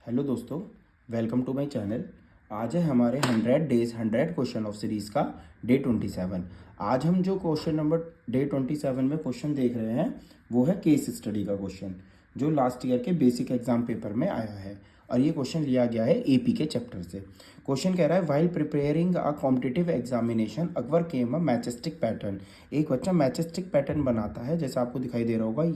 Hello दोस्तों, welcome to my channel. आज है हमारे 100 डेज 100 क्वेश्चन ऑफ सीरीज़ का डे 27। आज हम जो क्वेश्चन नंबर डे 27 में क्वेश्चन देख रहे हैं वो है केस स्टडी का क्वेश्चन, जो लास्ट ईयर के बेसिक एग्जाम पेपर में आया है। और ये क्वेश्चन लिया गया है एपी के चैप्टर से। क्वेश्चन कह रहा है while preparing a competitive examination Akbar came a matchstick pattern. एक बच्चा मैचस्टिक पैटर्न बनाता है, जैसा आपको दिखाई दे रहा होगा,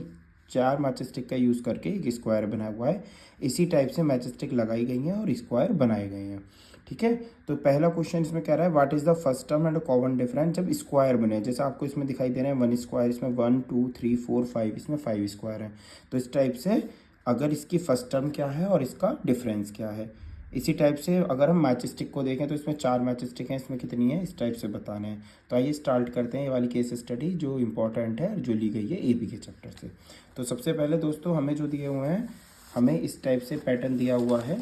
4 मैचस्टिक का यूज़ करके एक स्क्वायर बना हुआ है। इसी टाइप से मैचस्टिक लगाई गई हैं और स्क्वायर बनाए गए हैं। ठीक है, तो पहला क्वेश्चन इसमें कह रहा है what is the first term and common difference जब स्क्वायर बने। जैसे आपको इसमें दिखाई दे रहे हैं 1 स्क्वायर, इसमें 1 2 3 4 5, इसमें 5 स्क्वायर है। तो इस टाइप से अगर इसकी फर्स्ट टर्म क्या है और इसका डिफरेंस क्या है, इसी टाइप से अगर हम मैचस्टिक को देखें तो इसमें 4 मैचस्टिक हैं, इसमें कितनी है इस टाइप से बताने हैं। तो आइए स्टार्ट करते हैं ये वाली केस स्टडी जो इंपॉर्टेंट है, जो ली गई है एपी के चैप्टर से। तो सबसे पहले दोस्तों हमें जो दिए हुए हैं, हमें इस टाइप से पैटर्न दिया हुआ है,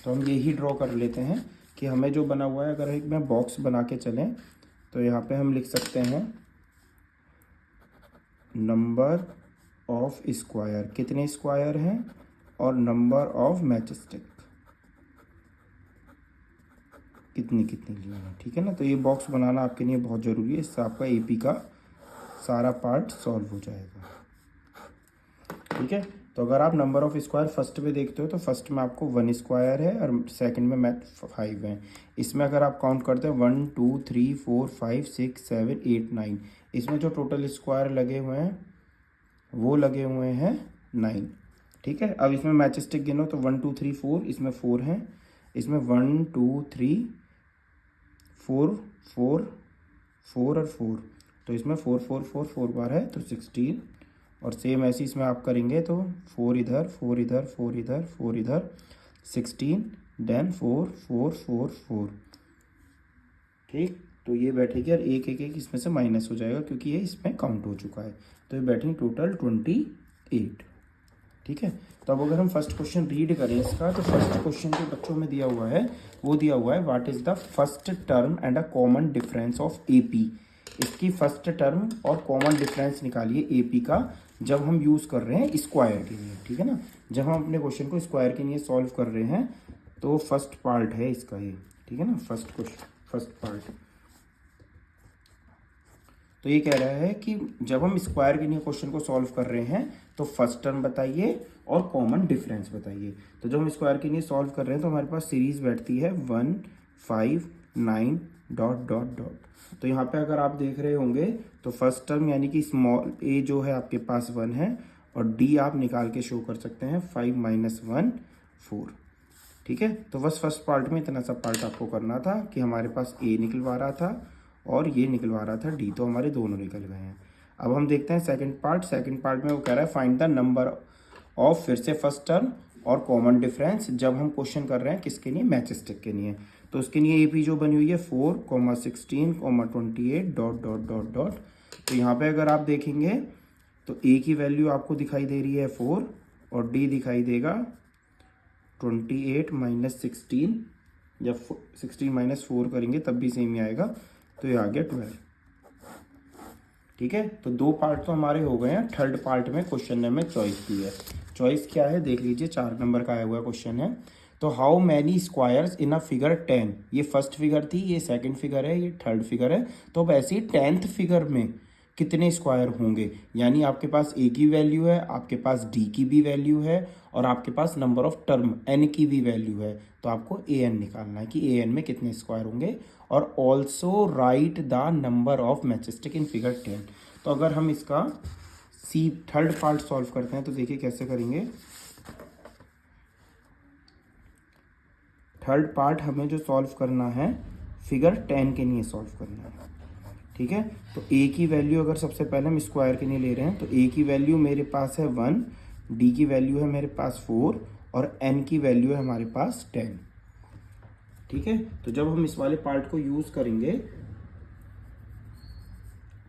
तो हम यही ड्रॉ कर लेते हैं कि हमें जो बना हुआ है, अगर एक में बॉक्स बना के चलें तो यहाँ पे हम लिख सकते हैं नंबर ऑफ स्क्वायर, कितने स्क्वायर हैं, और नंबर ऑफ मैचस्टिक कितनी कितनी लिए हैं। ठीक है ना, तो ये बॉक्स बनाना आपके लिए बहुत ज़रूरी है, इससे आपका एपी का सारा पार्ट सॉल्व हो जाएगा। ठीक है, तो अगर आप नंबर ऑफ स्क्वायर फर्स्ट में देखते हो तो फर्स्ट में आपको 1 स्क्वायर है और सेकंड में 5 है। इसमें अगर आप काउंट करते हैं 1 2 3 4 5 6 7 8 9, इसमें जो टोटल स्क्वायर लगे हुए हैं वो लगे हुए हैं 9। ठीक है, अब इसमें मैचस्टिक गिनो तो 1 2 3 4, इसमें 4 हैं, इसमें 1 2 3 4 4 4 और 4, तो इसमें 4 4 4 4 बार है तो 16। और सेम ऐसे इसमें आप करेंगे तो 4 इधर 4 इधर 4 इधर 4 इधर 16, देन 4 4 4 4। ठीक, तो ये बैठेगी और एक एक एक इसमें से माइनस हो जाएगा क्योंकि ये इसमें काउंट हो चुका है, तो ये बैठेंगे टोटल 28। ठीक है, तो अब अगर हम फर्स्ट क्वेश्चन रीड करें इसका, तो फर्स्ट क्वेश्चन जो बच्चों में दिया हुआ है वो दिया हुआ है what is the first term and a common difference of AP. इसकी फर्स्ट टर्म और कॉमन डिफरेंस निकालिए एपी का, जब हम यूज़ कर रहे हैं स्क्वायर के लिए। ठीक है ना, जब हम अपने क्वेश्चन को स्क्वायर के लिए सॉल्व कर रहे हैं तो फर्स्ट पार्ट है इसका ये। ठीक है ना, फर्स्ट क्वेश्चन फर्स्ट पार्ट। तो ये कह रहा है कि जब हम स्क्वायर के लिए क्वेश्चन को सॉल्व कर रहे हैं तो फर्स्ट टर्म बताइए और कॉमन डिफरेंस बताइए। तो जब हम स्क्वायर के लिए सॉल्व कर रहे हैं तो हमारे पास सीरीज बैठती है 1 5 9 डॉट डॉट डॉट। तो यहाँ पे अगर आप देख रहे होंगे तो फर्स्ट टर्म यानी कि स्मॉल ए जो है आपके पास 1 है, और डी आप निकाल के शो कर सकते हैं 5 - 1 4। ठीक है, तो बस फर्स्ट पार्ट में इतना सा पार्ट आपको करना था कि हमारे पास ए निकलवा रहा था और ये निकलवा रहा था डी, तो हमारे दोनों निकल गए हैं। अब हम देखते हैं सेकंड पार्ट। सेकंड पार्ट में वो कह रहा है फाइंड द नंबर ऑफ, फिर से फर्स्ट टर्म और कॉमन डिफरेंस, जब हम क्वेश्चन कर रहे हैं किसके लिए, मैचस्टिक के लिए। तो उसके लिए एपी जो बनी हुई है 4 16 28 डॉट डॉट डॉट डॉट। तो यहाँ पे अगर आप देखेंगे तो ए की वैल्यू आपको दिखाई दे रही है 4 और डी दिखाई देगा 28 - 16, जब 16 - 4 करेंगे तब भी सेम ही आएगा, तो ये आ गया 12। ठीक है, तो 2 पार्ट तो हमारे हो गए हैं। थर्ड पार्ट में क्वेश्चन ने हमें चॉइस दी है। चॉइस क्या है देख लीजिए, 4 नंबर का आया हुआ क्वेश्चन है। तो how many squares in a figure 10, ये फर्स्ट फिगर थी, ये सेकंड फिगर है, ये थर्ड फिगर है। तो अब ऐसे ही 10th फिगर में कितने स्क्वायर होंगे, यानी आपके पास ए की वैल्यू है, आपके पास डी की भी वैल्यू है, और आपके पास नंबर ऑफ टर्म एन की भी वैल्यू है। तो आपको ए एन निकालना है कि ए एन में कितने स्क्वायर होंगे, और also right the number of matchstick in figure 10। तो अगर हम इसका सी थर्ड पार्ट सॉल्व करते हैं तो देखिए कैसे करेंगे। थर्ड पार्ट हमें जो सॉल्व करना है फिगर 10 के लिए सॉल्व करना है। ठीक है, तो ए की वैल्यू अगर सबसे पहले हम स्क्वायर के लिए ले रहे हैं तो ए की वैल्यू मेरे पास है 1, डी की वैल्यू है मेरे पास 4, और एन की वैल्यू है हमारे पास 10। ठीक है, तो जब हम इस वाले पार्ट को यूज करेंगे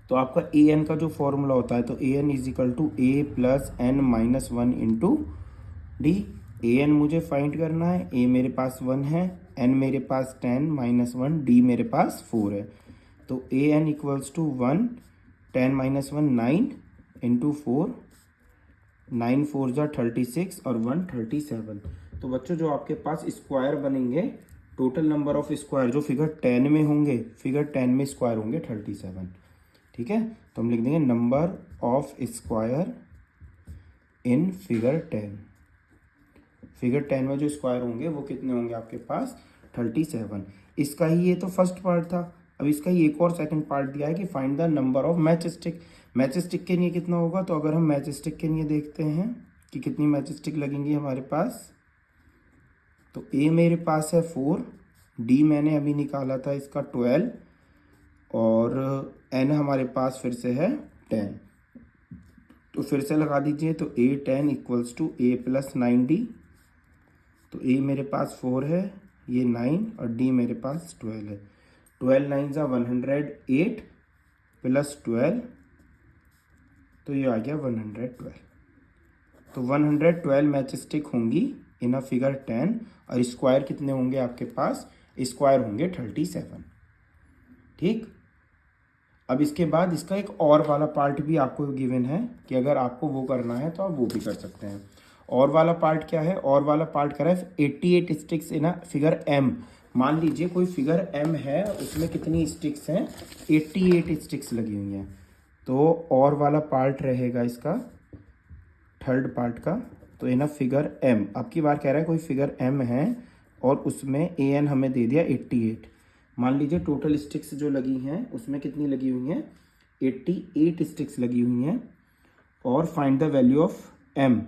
तो आपका ए एन का जो फॉर्मूला होता है, तो A N is equal to A plus N minus 1 into D. A N मुझे फाइंड करना है, ए मेरे पास 1 है, एन मेरे पास 10 - 1, डी मेरे पास 4 है। तो A N equals to 1 10 - 1 9 into 4 9 4 जा 36 और 1 37। तो बच्चों जो आपके पास स्क्वायर बनेंगे, टोटल नंबर ऑफ स्क्वायर जो फिगर 10 में होंगे, फिगर 10 में स्क्वायर होंगे 37। ठीक है, तो हम लिख देंगे number of square in figure 10। Figure 10 में जो स्क्वायर होंगे वो कितने होंगे आपके पास 37। इसका ही ये तो फर्स्ट पार्ट था। अब इसका ही एक और सेकंड पार्ट दिया है कि find the number of match stick. Match stick के लिए कितना होगा, तो अगर हम मैच स्टिक के लिए देखते हैं कि कितनी मैच स्टिक लगेंगी हमारे पास, तो ए मेरे पास है 4, डी मैंने अभी निकाला था इसका 12 और एन हमारे पास फिर से है 10। तो फिर से लगा दीजिए, तो A 10 equals to A plus 9d। तो ए मेरे पास 4 है, ये 9 और डी मेरे पास 12 है। 12 9 जा 108 प्लस 12, तो ये आ गया 112। तो 112 मैच स्टिक होंगी इन अ फिगर 10 और स्क्वायर कितने होंगे आपके पास, स्क्वायर होंगे 37। ठीक, अब इसके बाद इसका एक और वाला पार्ट भी आपको गिवन है कि अगर आपको वो करना है तो आप वो भी कर सकते हैं। और वाला पार्ट क्या है, और वाला पार्ट कह रहा है 88 sticks in a figure M. मान लीजिए कोई फिगर एम है, उसमें कितनी स्टिक्स हैं, 88 स्टिक्स लगी हुई हैं। तो और वाला पार्ट रहेगा इसका थर्ड पार्ट का। तो इन अ फिगर एम, अब की बार कह रहा है कोई फिगर एम है और उसमें ए एन हमें दे दिया 88। मान लीजिए टोटल स्टिक्स जो लगी हैं उसमें कितनी लगी हुई हैं, 88 स्टिक्स लगी हुई हैं। और find the value of M.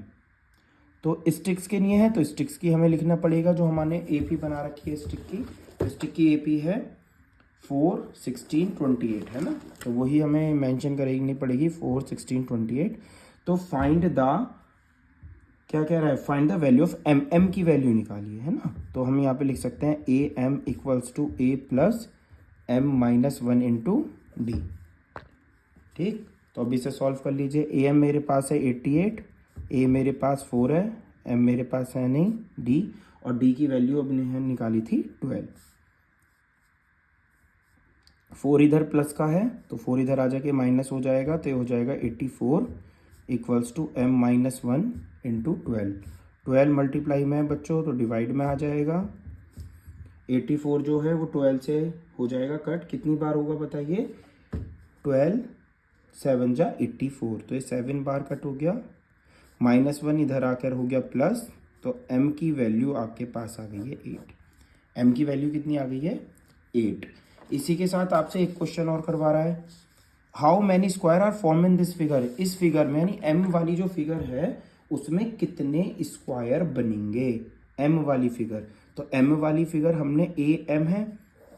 तो स्टिक्स के लिए है तो स्टिक्स की हमें लिखना पड़ेगा, जो हमारे एपी बना रखी है स्टिक की। तो स्टिक की एपी है 4 16 28 है ना, तो वही हमें मेंशन करनी पड़ेगी 4 16 28। तो फाइंड द, क्या कह रहा है, find the value of M. M की वैल्यू निकालिए, है ना। तो हम यहाँ पे लिख सकते हैं A M equals to A plus M minus 1 into D. ठीक, तो अभी से सॉल्व कर लीजिए। ए एम मेरे पास है 88, ए मेरे पास 4 है, एम मेरे पास है नहीं, डी, और डी की वैल्यू अब निकाली थी 12। 4 इधर प्लस का है तो 4 इधर आ जाके माइनस हो जाएगा, तो ये हो जाएगा 84 equals to M minus 1 into 12। 12 multiply में है बच्चों तो डिवाइड में आ जाएगा। 84 जो है वो 12 से हो जाएगा कट, कितनी बार होगा बताइए, 12 7 जा 84, तो ये 7 बार कट हो गया। माइनस 1 इधर आकर हो गया प्लस, तो m की वैल्यू आपके पास आ गई है 8। m की वैल्यू कितनी आ गई है 8। इसी के साथ आपसे एक क्वेश्चन और करवा रहा है, how many square are form in this figure. इस फिगर में यानी m वाली जो फिगर है उसमें कितने स्क्वायर बनेंगे, m वाली फिगर। तो m वाली फिगर हमने ए एम है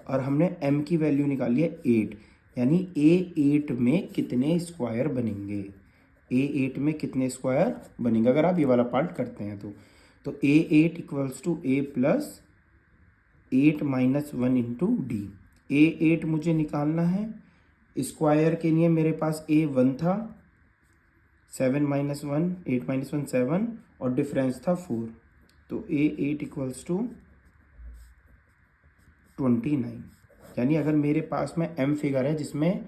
और हमने m की वैल्यू निकाली है 8, यानी A8 में कितने स्क्वायर बनेंगे, A8 में कितने स्क्वायर बनेंगे अगर आप ये वाला पार्ट करते हैं तो A8 equals to A plus 8 minus 1 into D. A8 मुझे निकालना है, स्क्वायर के लिए मेरे पास A1 था, 7 माइनस 1 8 माइनस 1 7 और डिफरेंस था 4। तो A8 इक्वल्स टू 29। यानी अगर मेरे पास में m फिगर है जिसमें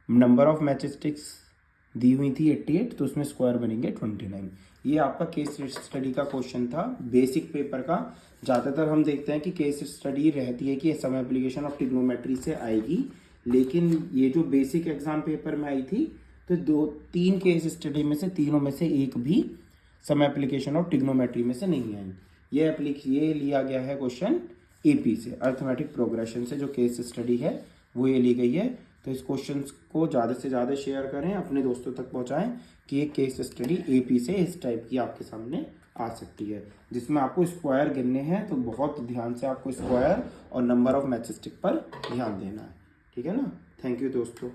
नंबर ऑफ मैच स्टिक्स दी हुई थी 88, तो उसमें स्क्वायर बनेंगे 29। ये आपका केस स्टडी का क्वेश्चन था बेसिक पेपर का। ज़्यादातर हम देखते हैं कि केस स्टडी रहती है कि सम एप्लीकेशन ऑफ ट्रिग्नोमेट्री से आएगी, लेकिन ये जो बेसिक एग्जाम पेपर में आई थी तो 2-3 केस स्टडी में से तीनों में से एक भी सम एप्लीकेशन ऑफ ट्रिग्नोमेट्री में से नहीं आई। ये लिया गया है क्वेश्चन एपी से, अर्थमेटिक प्रोग्रेशन से जो केस स्टडी है वो ये ली गई है। तो इस क्वेश्चन को ज़्यादा से ज़्यादा शेयर करें, अपने दोस्तों तक पहुंचाएं कि ये केस स्टडी एपी से इस टाइप की आपके सामने आ सकती है, जिसमें आपको स्क्वायर गिनने हैं। तो बहुत ध्यान से आपको स्क्वायर और नंबर ऑफ मैच स्टिक पर ध्यान देना है, ठीक है ना। थैंक यू दोस्तों।